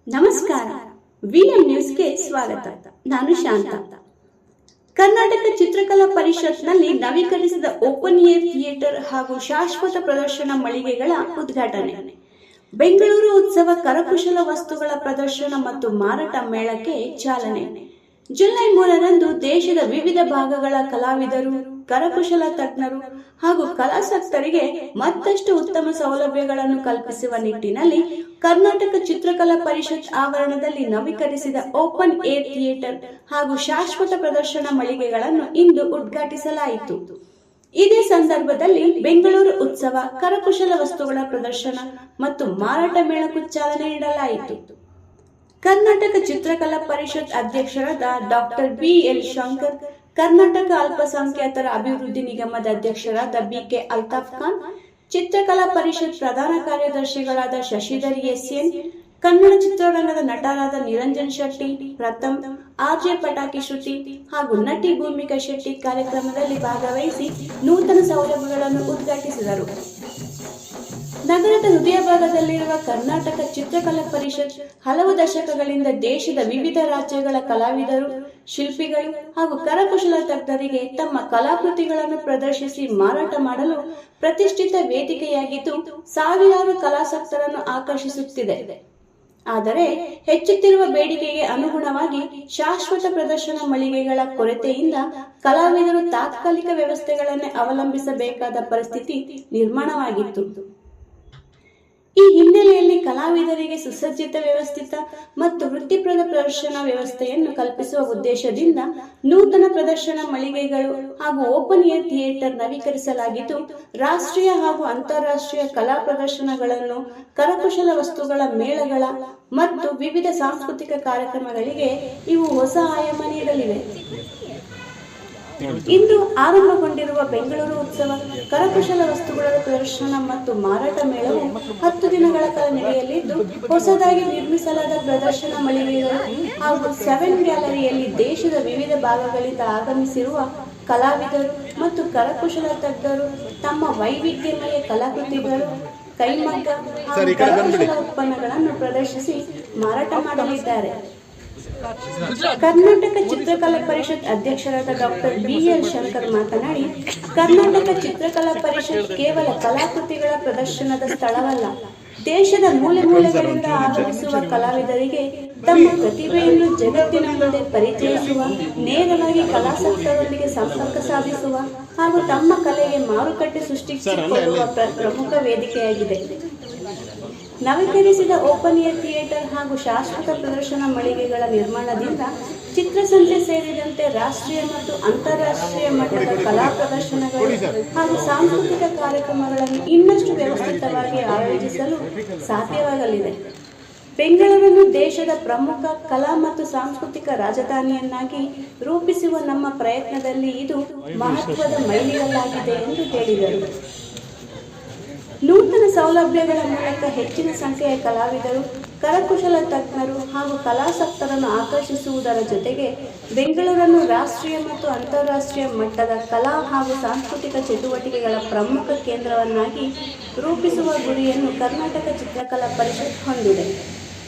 ನಮಸ್ಕಾರ. ವಿಎಂ ನ್ಯೂಸ್ಗೆ ಸ್ವಾಗತ. ನಾನು ಶಾಂತ. ಕರ್ನಾಟಕ ಚಿತ್ರಕಲಾ ಪರಿಷತ್ನಲ್ಲಿ ನವೀಕರಿಸಿದ ಓಪನ್ ಏರ್ ಥಿಯೇಟರ್ ಹಾಗೂ ಶಾಶ್ವತ ಪ್ರದರ್ಶನ ಮಳಿಗೆಗಳ ಉದ್ಘಾಟನೆ. ಬೆಂಗಳೂರು ಉತ್ಸವ ಕರಕುಶಲ ವಸ್ತುಗಳ ಪ್ರದರ್ಶನ ಮತ್ತು ಮಾರಾಟ ಮೇಳಕ್ಕೆ ಚಾಲನೆ. ಜುಲೈ 3ರಂದು ದೇಶದ ವಿವಿಧ ಭಾಗಗಳ ಕಲಾವಿದರು, ಕರಕುಶಲ ತಜ್ಞರು ಹಾಗೂ ಕಲಾಸಕ್ತರಿಗೆ ಮತ್ತಷ್ಟು ಉತ್ತಮ ಸೌಲಭ್ಯಗಳನ್ನು ಕಲ್ಪಿಸುವ ನಿಟ್ಟಿನಲ್ಲಿ ಕರ್ನಾಟಕ ಚಿತ್ರಕಲಾ ಪರಿಷತ್ ಆವರಣದಲ್ಲಿ ನವೀಕರಿಸಿದ ಓಪನ್ ಏರ್ ಥಿಯೇಟರ್ ಹಾಗೂ ಶಾಶ್ವತ ಪ್ರದರ್ಶನ ಮಳಿಗೆಗಳನ್ನು ಇಂದು ಉದ್ಘಾಟಿಸಲಾಯಿತು. ಇದೇ ಸಂದರ್ಭದಲ್ಲಿ ಬೆಂಗಳೂರು ಉತ್ಸವ ಕರಕುಶಲ ವಸ್ತುಗಳ ಪ್ರದರ್ಶನ ಮತ್ತು ಮಾರಾಟ ಮೇಳಕ್ಕೂ ಚಾಲನೆ ನೀಡಲಾಯಿತು. ಕರ್ನಾಟಕ ಚಿತ್ರಕಲಾ ಪರಿಷತ್ ಅಧ್ಯಕ್ಷರಾದ ಡಾಕ್ಟರ್ ಬಿ.ಎಲ್. ಶಂಕರ್, ಕರ್ನಾಟಕ ಅಲ್ಪಸಂಖ್ಯಾತರ ಅಭಿವೃದ್ಧಿ ನಿಗಮದ ಅಧ್ಯಕ್ಷರಾದ ಬಿ.ಕೆ. ಅಲ್ತಾಫ್ ಖಾನ್, ಚಿತ್ರಕಲಾ ಪರಿಷತ್ ಪ್ರಧಾನ ಕಾರ್ಯದರ್ಶಿಗಳಾದ ಶಶಿಧರ್ ಎಸ್.ಎನ್, ಕನ್ನಡ ಚಿತ್ರರಂಗದ ನಟರಾದ ನಿರಂಜನ್ ಶೆಟ್ಟಿ, ಪ್ರಥಮ್, ಆರ್.ಜೆ. ಪಟಾಕಿ ಶ್ರುತಿ ಹಾಗೂ ನಟಿ ಭೂಮಿಕಾ ಶೆಟ್ಟಿ ಕಾರ್ಯಕ್ರಮದಲ್ಲಿ ಭಾಗವಹಿಸಿ ನೂತನ ಸೌಲಭ್ಯಗಳನ್ನು ಉದ್ಘಾಟಿಸಿದರು. ನಗರದ ಹೃದಯ ಭಾಗದಲ್ಲಿರುವ ಕರ್ನಾಟಕ ಚಿತ್ರಕಲಾ ಪರಿಷತ್ ಹಲವು ದಶಕಗಳಿಂದ ದೇಶದ ವಿವಿಧ ರಾಜ್ಯಗಳ ಕಲಾವಿದರು, ಶಿಲ್ಪಿಗಳು ಹಾಗೂ ಕರಕುಶಲ ತಜ್ಞರಿಗೆ ತಮ್ಮ ಕಲಾಕೃತಿಗಳನ್ನು ಪ್ರದರ್ಶಿಸಿ ಮಾರಾಟ ಮಾಡಲು ಪ್ರತಿಷ್ಠಿತ ವೇದಿಕೆಯಾಗಿದ್ದು ಸಾವಿರಾರು ಕಲಾಸಕ್ತರನ್ನು ಆಕರ್ಷಿಸುತ್ತಿದೆ. ಆದರೆ ಹೆಚ್ಚುತ್ತಿರುವ ಬೇಡಿಕೆಗೆ ಅನುಗುಣವಾಗಿ ಶಾಶ್ವತ ಪ್ರದರ್ಶನ ಮಳಿಗೆಗಳ ಕೊರತೆಯಿಂದ ಕಲಾವಿದರು ತಾತ್ಕಾಲಿಕ ವ್ಯವಸ್ಥೆಗಳನ್ನೇ ಅವಲಂಬಿಸಬೇಕಾದ ಪರಿಸ್ಥಿತಿ ನಿರ್ಮಾಣವಾಗಿತ್ತು. ಈ ಹಿನ್ನೆಲೆಯಲ್ಲಿ ಕಲಾವಿದರಿಗೆ ಸುಸಜ್ಜಿತ, ವ್ಯವಸ್ಥಿತ ಮತ್ತು ವೃತ್ತಿಪರ ಪ್ರದರ್ಶನ ವ್ಯವಸ್ಥೆಯನ್ನು ಕಲ್ಪಿಸುವ ಉದ್ದೇಶದಿಂದ ನೂತನ ಪ್ರದರ್ಶನ ಮಳಿಗೆಗಳು ಹಾಗೂ ಓಪನ್ ಏರ್ ಥಿಯೇಟರ್ ನವೀಕರಿಸಲಾಗಿದ್ದು, ರಾಷ್ಟ್ರೀಯ ಹಾಗೂ ಅಂತಾರಾಷ್ಟ್ರೀಯ ಕಲಾ ಪ್ರದರ್ಶನಗಳನ್ನು, ಕರಕುಶಲ ವಸ್ತುಗಳ ಮೇಳಗಳ ಮತ್ತು ವಿವಿಧ ಸಾಂಸ್ಕೃತಿಕ ಕಾರ್ಯಕ್ರಮಗಳಿಗೆ ಇವು ಹೊಸ ಆಯಾಮ ನೀಡಲಿವೆ. ಇಂದು ಆರಂಭಗೊಂಡಿರುವ ಬೆಂಗಳೂರು ಉತ್ಸವ ಕರಕುಶಲ ವಸ್ತುಗಳ ಪ್ರದರ್ಶನ ಮತ್ತು ಮಾರಾಟ ಮೇಳವು 10 ದಿನಗಳ ಕಾಲ ನಡೆಯಲಿದ್ದು, ಹೊಸದಾಗಿ ನಿರ್ಮಿಸಲಾದ ಪ್ರದರ್ಶನ ಮಳಿಗೆಗಳು ಹಾಗೂ 7 ಗ್ಯಾಲರಿಯಲ್ಲಿ ದೇಶದ ವಿವಿಧ ಭಾಗಗಳಿಂದ ಆಗಮಿಸಿರುವ ಕಲಾವಿದರು ಮತ್ತು ಕರಕುಶಲ ತಜ್ಞರು ತಮ್ಮ ವೈವಿಧ್ಯಮಯ ಕಲಾಕೃತಿಗಳು, ಕೈಮಗ್ಗ ಹಾಗೂ ಕರಕುಶಲ ಉತ್ಪನ್ನಗಳನ್ನು ಪ್ರದರ್ಶಿಸಿ ಮಾರಾಟ ಮಾಡಲಿದ್ದಾರೆ. ಕರ್ನಾಟಕ ಚಿತ್ರಕಲಾ ಪರಿಷತ್ ಅಧ್ಯಕ್ಷರಾದ ಡಾಕ್ಟರ್ ಬಿ.ಎಲ್. ಶಂಕರ್ ಮಾತನಾಡಿ, ಕರ್ನಾಟಕ ಚಿತ್ರಕಲಾ ಪರಿಷತ್ ಕೇವಲ ಕಲಾಕೃತಿಗಳ ಪ್ರದರ್ಶನದ ಸ್ಥಳವಲ್ಲ, ದೇಶದ ಮೂಲೆ ಮೂಲೆಗಳಿಂದ ಆಗಮಿಸುವ ಕಲಾವಿದರಿಗೆ ತಮ್ಮ ಪ್ರತಿಭೆಯನ್ನು ಜಗತ್ತಿನ ಮುಂದೆ ಪರಿಚಯಿಸುವ, ನೇರವಾಗಿ ಕಲಾಸಕ್ತರೊಂದಿಗೆ ಸಂಪರ್ಕ ಸಾಧಿಸುವ ಹಾಗೂ ತಮ್ಮ ಕಲೆಗೆ ಮಾರುಕಟ್ಟೆ ಸೃಷ್ಟಿಸಿಕೊಳ್ಳುವ ಪ್ರಮುಖ ವೇದಿಕೆಯಾಗಿದೆ. ನವೀಕರಿಸಿದ ಓಪನ್ ಏರ್ ಥಿಯೇಟರ್ ಹಾಗೂ ಶಾಶ್ವತ ಪ್ರದರ್ಶನ ಮಳಿಗೆಗಳ ನಿರ್ಮಾಣದಿಂದ ಚಿತ್ರಸಂತೆ ಸೇರಿದಂತೆ ರಾಷ್ಟ್ರೀಯ ಮತ್ತು ಅಂತಾರಾಷ್ಟ್ರೀಯ ಮಟ್ಟದ ಕಲಾ ಪ್ರದರ್ಶನಗಳು ಹಾಗೂ ಸಾಂಸ್ಕೃತಿಕ ಕಾರ್ಯಕ್ರಮಗಳನ್ನು ಇನ್ನಷ್ಟು ವ್ಯವಸ್ಥಿತವಾಗಿ ಆಯೋಜಿಸಲು ಸಾಧ್ಯವಾಗಲಿದೆ. ಬೆಂಗಳೂರನ್ನು ದೇಶದ ಪ್ರಮುಖ ಕಲಾ ಮತ್ತು ಸಾಂಸ್ಕೃತಿಕ ರಾಜಧಾನಿಯನ್ನಾಗಿ ರೂಪಿಸುವ ನಮ್ಮ ಪ್ರಯತ್ನದಲ್ಲಿ ಇದು ಮಹತ್ವದ ಮೈಲಿಗಲ್ಲಾಗಿದೆ ಎಂದು ಹೇಳಿದರು. ನೂತನ ಸೌಲಭ್ಯಗಳ ಮೂಲಕ ಹೆಚ್ಚಿನ ಸಂಖ್ಯೆಯ ಕಲಾವಿದರು, ಕರಕುಶಲ ತಜ್ಞರು ಹಾಗೂ ಕಲಾಸಕ್ತರನ್ನು ಆಕರ್ಷಿಸುವುದರ ಜೊತೆಗೆ ಬೆಂಗಳೂರನ್ನು ರಾಷ್ಟ್ರೀಯ ಮತ್ತು ಅಂತಾರಾಷ್ಟ್ರೀಯ ಮಟ್ಟದ ಕಲಾ ಹಾಗೂ ಸಾಂಸ್ಕೃತಿಕ ಚಟುವಟಿಕೆಗಳ ಪ್ರಮುಖ ಕೇಂದ್ರವನ್ನಾಗಿ ರೂಪಿಸುವ ಗುರಿಯನ್ನು ಕರ್ನಾಟಕ ಚಿತ್ರಕಲಾ ಪರಿಷತ್ ಹೊಂದಿದೆ.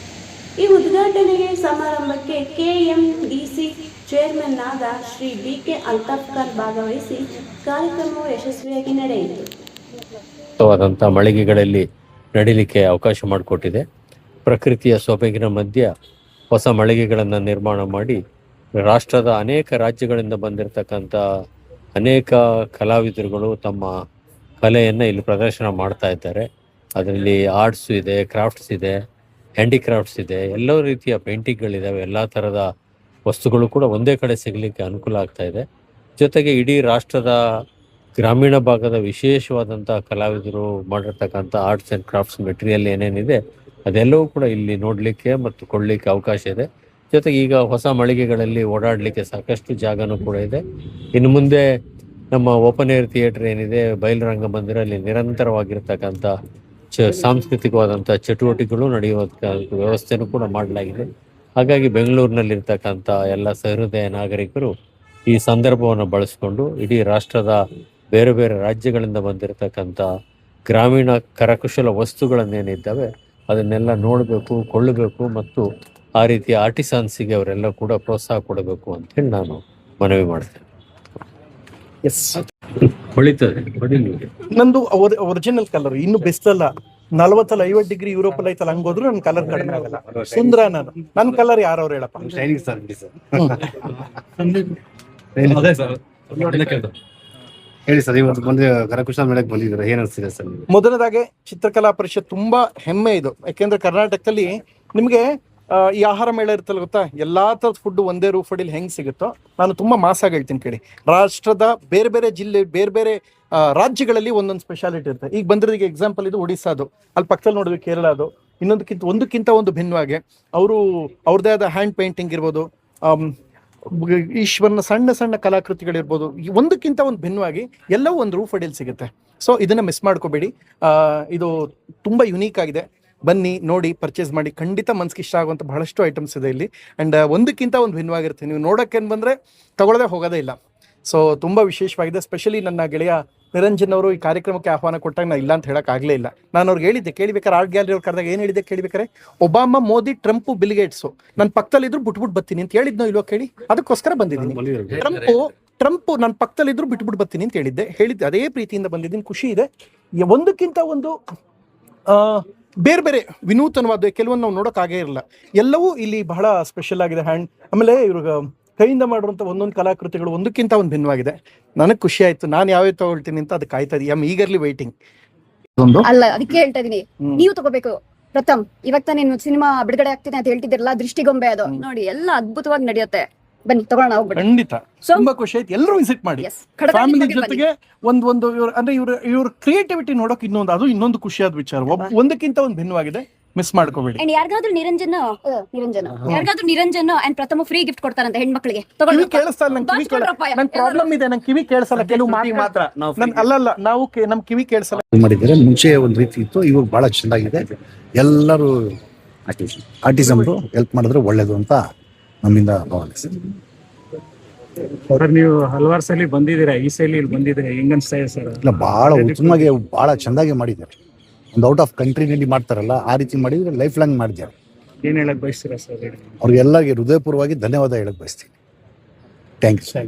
ಈ ಉದ್ಘಾಟನೆಗೆ ಸಮಾರಂಭಕ್ಕೆ ಕೆಎಂಡಿಸಿ ಚೇರ್ಮನ್ ಆದ ಶ್ರೀ ಬಿ.ಕೆ. ಅಲ್ತಾಫ್ ಖಾನ್ ಭಾಗವಹಿಸಿ ಕಾರ್ಯಕ್ರಮವು ಯಶಸ್ವಿಯಾಗಿ ನಡೆಯಿತು. ಮಳಿಗೆಗಳಲ್ಲಿ ನಡೀಲಿಕ್ಕೆ ಅವಕಾಶ ಮಾಡಿಕೊಟ್ಟಿದೆ. ಪ್ರಕೃತಿಯ ಸೊಬಗಿನ ಮಧ್ಯ ಹೊಸ ಮಳಿಗೆಗಳನ್ನು ನಿರ್ಮಾಣ ಮಾಡಿ ರಾಷ್ಟ್ರದ ಅನೇಕ ರಾಜ್ಯಗಳಿಂದ ಬಂದಿರತಕ್ಕಂಥ ಅನೇಕ ಕಲಾವಿದರುಗಳು ತಮ್ಮ ಕಲೆಯನ್ನು ಇಲ್ಲಿ ಪ್ರದರ್ಶನ ಮಾಡ್ತಾ ಇದ್ದಾರೆ. ಅದರಲ್ಲಿ ಆರ್ಟ್ಸು ಇದೆ, ಕ್ರಾಫ್ಟ್ಸ್ ಇದೆ, ಹ್ಯಾಂಡಿಕ್ರಾಫ್ಟ್ಸ್ ಇದೆ, ಎಲ್ಲ ರೀತಿಯ ಪೇಂಟಿಂಗ್ಗಳಿದ್ದಾವೆ. ಎಲ್ಲ ಥರದ ವಸ್ತುಗಳು ಕೂಡ ಒಂದೇ ಕಡೆ ಸಿಗಲಿಕ್ಕೆ ಅನುಕೂಲ ಆಗ್ತಾ ಇದೆ. ಜೊತೆಗೆ ಇಡೀ ರಾಷ್ಟ್ರದ ಗ್ರಾಮೀಣ ಭಾಗದ ವಿಶೇಷವಾದಂಥ ಕಲಾವಿದರು ಮಾಡಿರ್ತಕ್ಕಂಥ ಆರ್ಟ್ಸ್ ಆ್ಯಂಡ್ ಕ್ರಾಫ್ಟ್ಸ್ ಮೆಟೀರಿಯಲ್ ಏನೇನಿದೆ ಅದೆಲ್ಲವೂ ಕೂಡ ಇಲ್ಲಿ ನೋಡಲಿಕ್ಕೆ ಮತ್ತು ಕೊಳ್ಳಲಿಕ್ಕೆ ಅವಕಾಶ ಇದೆ. ಜೊತೆಗೆ ಈಗ ಹೊಸ ಮಳಿಗೆಗಳಲ್ಲಿ ಓಡಾಡಲಿಕ್ಕೆ ಸಾಕಷ್ಟು ಜಾಗನೂ ಕೂಡ ಇದೆ. ಇನ್ನು ಮುಂದೆ ನಮ್ಮ ಓಪನ್ ಏರ್ ಥಿಯೇಟರ್ ಏನಿದೆ, ಬಯಲು ರಂಗಮಂದಿರ, ಅಲ್ಲಿ ನಿರಂತರವಾಗಿರ್ತಕ್ಕಂಥ ಸಾಂಸ್ಕೃತಿಕವಾದಂಥ ಚಟುವಟಿಕೆಗಳು ನಡೆಯುವ ವ್ಯವಸ್ಥೆನೂ ಕೂಡ ಮಾಡಲಾಗಿದೆ. ಹಾಗಾಗಿ ಬೆಂಗಳೂರಿನಲ್ಲಿರ್ತಕ್ಕಂಥ ಎಲ್ಲ ಸಹೃದಯ ನಾಗರಿಕರು ಈ ಸಂದರ್ಭವನ್ನು ಬಳಸಿಕೊಂಡು ಇಡೀ ರಾಷ್ಟ್ರದ ಬೇರೆ ಬೇರೆ ರಾಜ್ಯಗಳಿಂದ ಬಂದಿರತಕ್ಕಂಥ ಗ್ರಾಮೀಣ ಕರಕುಶಲ ವಸ್ತುಗಳನ್ನೇನಿದ್ದಾವೆ ಅದನ್ನೆಲ್ಲ ನೋಡಬೇಕು, ಕೊಳ್ಳಬೇಕು ಮತ್ತು ಆ ರೀತಿಯ ಆರ್ಟಿಸನ್ಸಿಗೆ ಅವರೆಲ್ಲ ಕೂಡ ಪ್ರೋತ್ಸಾಹ ಕೊಡಬೇಕು ಅಂತೇಳಿ ನಾನು ಮನವಿ ಮಾಡ್ತೇನೆ. ಎಸ್, ಹೊಳಿತದೆ, ಹೊಡಿಲಿ. ನಂದು ಒರಿಜಿನಲ್ ಕಲರ್ ಇನ್ನು ಬೆಸ್ಟ್ ಅಲ್ಲ. 40-50 ಡಿಗ್ರಿ ಯೂರೋಪಲ್ಲಿ ಐತಲ್ಲ, ಹಂಗೋದ್ರು ನನ್ನ ಕಲರ್ ಕಡಿಮೆ ಆಗಲ್ಲ. ಸುಂದರ ನಾನು. ನನ್ನ ಕಲರ್ ಯಾರವ್ರು ಹೇಳಪ್ಪ? ಹೇಳಿ ಸರ್, ಇವತ್ತು ಬಂದು ಕರಕುಶಲ ಮೇಳಕ್ಕೆ ಬಂದಿದ್ದೀರಾ, ಏನ್ ಅನಿಸ್ತಿದೆ ಸರ್? ಮೊದಲದಾಗೆ ಚಿತ್ರಕಲಾ ಪರಿಷತ್ ತುಂಬಾ ಹೆಮ್ಮೆ ಇದು. ಯಾಕೆಂದ್ರೆ ಕರ್ನಾಟಕದಲ್ಲಿ ನಿಮಗೆ ಈ ಆಹಾರ ಮೇಳ ಇರ್ತಲ್ಲ ಗೊತ್ತಾ, ಎಲ್ಲಾ ತರದ ಫುಡ್ ಒಂದೇ ರೂಫ್ ಅಡಿಲಿ ಹೆಂಗ್ ಸಿಗುತ್ತೋ, ನಾನು ತುಂಬಾ ಮಾಸಾಗಿ ಹೇಳ್ತೀನಿ ಕೇಳಿ. ರಾಷ್ಟ್ರದ ಬೇರೆ ಬೇರೆ ಜಿಲ್ಲೆ, ಬೇರೆ ಬೇರೆ ರಾಜ್ಯಗಳಲ್ಲಿ ಒಂದೊಂದು ಸ್ಪೆಷಾಲಿಟಿ ಇರುತ್ತೆ. ಈಗ ಬಂದಿರೋದಕ್ಕೆ ಎಕ್ಸಾಂಪಲ್ ಇದು ಒಡಿಸ್ಸಾದು, ಅಲ್ಲಿ ಪಕ್ಕದಲ್ಲಿ ನೋಡಿದ್ವಿ ಕೇರಳದು. ಒಂದಕ್ಕಿಂತ ಒಂದು ಭಿನ್ನವಾಗಿ ಅವರು ಅವ್ರದೇ ಆದ ಹ್ಯಾಂಡ್ ಪೇಂಟಿಂಗ್ ಇರ್ಬೋದು, ಈಶ್ವರನ ಸಣ್ಣ ಸಣ್ಣ ಕಲಾಕೃತಿಗಳಿರ್ಬೋದು, ಒಂದಕ್ಕಿಂತ ಒಂದು ಭಿನ್ನವಾಗಿ ಎಲ್ಲವೂ ಒಂದು ರೂಫ್ ಅಡಿಯಲ್ಲಿ ಸಿಗುತ್ತೆ. ಸೊ ಇದನ್ನ ಮಿಸ್ ಮಾಡ್ಕೋಬೇಡಿ. ಇದು ತುಂಬಾ ಯುನೀಕ್ ಆಗಿದೆ. ಬನ್ನಿ, ನೋಡಿ, ಪರ್ಚೇಸ್ ಮಾಡಿ. ಖಂಡಿತ ಮನ್ಸಿಗೆ ಇಷ್ಟ ಆಗುವಂಥ ಬಹಳಷ್ಟು ಐಟಮ್ಸ್ ಇದೆ ಇಲ್ಲಿ. ಆ್ಯಂಡ್ ಒಂದಕ್ಕಿಂತ ಒಂದು ಭಿನ್ನವಾಗಿರುತ್ತೆ. ನೀವು ನೋಡೋಕ್ಕೇನು ಬಂದರೆ ತಗೊಳ್ಳದೆ ಹೋಗೋದೇ ಇಲ್ಲ. ಸೊ ತುಂಬ ವಿಶೇಷವಾಗಿದೆ. ಸ್ಪೆಷಲಿ ನನ್ನ ಗೆಳೆಯ ನಿರಂಜನ್ ಅವರು ಈ ಕಾರ್ಯಕ್ರಮಕ್ಕೆ ಆಹ್ವಾನ ಕೊಟ್ಟಾಗ ನಾನು ಇಲ್ಲ ಅಂತ ಹೇಳೋಕ್ಕಾಗಲೇ ಇಲ್ಲ. ನಾನು ಅವ್ರಿಗೆ ಹೇಳಿದ್ದೆ, ಕೇಳಿಬೇಕಾರೆ ಆರ್ಟ್ ಗ್ಯಾಲರಿ ಅವ್ರು ಕರೆದಾಗ ಏನು ಹೇಳಿದ್ದೆ ಕೇಳಿಬೇಕಾರೆ, Obama, Modi, Trump, Bill Gates ನನ್ನ ಪಕ್ಕದಲ್ಲಿದ್ರು ಬಿಟ್ಬಿಟ್ಟು ಬರ್ತೀನಿ ಅಂತ ಹೇಳಿದ್ನೋ ಇಲ್ವೋ ಕೇಳಿ. ಅದಕ್ಕೋಸ್ಕರ ಬಂದಿದ್ದೀನಿ. ಟ್ರಂಪು ನನ್ನ ಪಕ್ಕದಲ್ಲಿದ್ರು ಬಿಟ್ಬಿಟ್ಟು ಬರ್ತೀನಿ ಅಂತ ಹೇಳಿದ್ದೆ. ಅದೇ ಪ್ರೀತಿಯಿಂದ ಬಂದಿದ್ದೀನಿ, ಖುಷಿ ಇದೆ. ಒಂದಕ್ಕಿಂತ ಒಂದು ಬೇರೆ ಬೇರೆ ವಿನೂತನವಾದ ಕೆಲವೊಂದು ನಾವು ನೋಡೋಕ್ಕಾಗೇ ಇರಲ್ಲ. ಎಲ್ಲವೂ ಇಲ್ಲಿ ಬಹಳ ಸ್ಪೆಷಲ್ ಆಗಿದೆ. ಹ್ಯಾಂಡ್ ಆಮೇಲೆ ಇವ್ರಿಗೆ ಕೈಯಿಂದ ಮಾಡಿರುವಂಥ ಒಂದೊಂದು ಕಲಾಕೃತಿಗಳು ಒಂದಕ್ಕಿಂತ ಒಂದು ಭಿನ್ನವಾಗಿದೆ. ನನಗೆ ಖುಷಿ ಆಯ್ತು. ನಾನು ಯಾವ್ಯಾವ ತಗೊಳ್ತೀನಿ ಅಂತ ಅದಕ್ಕೆ ಕಾಯ್ತಾ ಇದ್ದೀನಿ. I am eagerly waiting. ಅಲ್ಲ, ಅದಕ್ಕೆ ಹೇಳ್ತಾ ಇದೀನಿ, ನೀವು ತಗೋಬೇಕು ಪ್ರಥಮ್. ಇವಾಗ ತಾನೇ ಸಿನಿಮಾ ಬಿಡುಗಡೆ ಆಗ್ತಿದೆ ಅಂತ ಹೇಳ್ತಿದ್ರಲ್ಲ, ದೃಷ್ಟಿಗೊಂಬೆ ಅದು ನೋಡಿ, ಎಲ್ಲ ಅದ್ಭುತವಾಗಿ ನಡೆಯುತ್ತೆ. ಬನ್ನಿ ತಗೊಳ್ಳೋಣ, ಹೋಗ್ಬಿಡಿ. ಖಂಡಿತ ತುಂಬಾ ಖುಷಿ ಆಯ್ತು. ಎಲ್ಲರೂ ವಿಸಿಟ್ ಮಾಡಿ. ಫ್ಯಾಮಿಲಿ ಜೊತೆಗೆ ಒಂದು ಅಂದ್ರೆ ಇವ್ರ ಕ್ರಿಯೇಟಿವಿಟಿ ನೋಡೋಕೆ ಇನ್ನೊಂದು ಖುಷಿಯಾದ ವಿಚಾರ. ಒಂದಕ್ಕಿಂತ ಒಂದು ಭಿನ್ನವಾಗಿದೆ. ಮಿಸ್ ಮಾಡ್ಕೋಬೇಡಿ. ಯಾರಿಗಾದ್ರೂ ನಿರಂಜನ್ ಅಂಡ್ ಪ್ರಥಮ ಫ್ರೀ ಗಿಫ್ಟ್ ಕೊಡ್ತಾರಂತೆ ಹೆಣ್ಮಕ್ಳಿಗೆ. ಕಿವಿ ಕೇಳಿಸ್ತಾ ಇಲ್ಲ, ನಂಗೆ ಪ್ರಾಬ್ಲಮ್ ಇದೆ. ನಂಗೆ ಕಿವಿ ಕೇಳಿಸಲ್ಲ, ಕೆಲವು ಮಾತ್ರ ಅಲ್ಲಲ್ಲ, ನಾವು ನಮ್ ಕಿವಿ ಕೇಳಿಸಲ್ಲ. ಮಾಡಿದ್ದಾರೆ. ಮುಂಚೆ ಒಂದು ರೀತಿ ಇತ್ತು, ಇವಾಗ ಬಹಳ ಚೆನ್ನಾಗಿದೆ. ಎಲ್ಲರೂ ಆರ್ಟಿಸಮ್ರು ಹೆಲ್ಪ್ ಮಾಡಿದ್ರೆ ಒಳ್ಳೇದು ಅಂತ ನಮ್ಮಿಂದ ಭಾವನೆ. ಸರ್, ನೀವು ಹಲವಾರು ಸಲ ಬಂದಿದ್ದೀರಾ, ಈ ಸಲ ಇಲ್ಲಿ ಬಂದಿದ್ದೀರಾ, ಹೆಂಗ್ ಅನ್ಸ್ತಾ ಇದೆ ಸರ್? ಇಲ್ಲ, ಬಹಳ ಉತ್ತಮವಾಗಿ, ಬಹಳ ಚೆಂದಾಗಿ ಮಾಡಿದ್ದಾರೆ. ಒಂದು ಔಟ್ ಆಫ್ ಕಂಟ್ರಿನಲ್ಲಿ ಮಾಡ್ತಾರಲ್ಲ, ಆ ರೀತಿ ಮಾಡಿದ್ರೆ ಲೈಫ್ ಲಾಂಗ್ ಮಾಡಿದ್ದಾರೆ. ಏನ್ ಹೇಳಕ್ ಬಯಸ್ತೀರಾ ಸರ್? ಅವ್ರಿಗೆಲ್ಲರಿಗೆ ಹೃದಯಪೂರ್ವವಾಗಿ ಧನ್ಯವಾದ ಹೇಳಕ್ ಬಯಸ್ತೀನಿ. Thank you.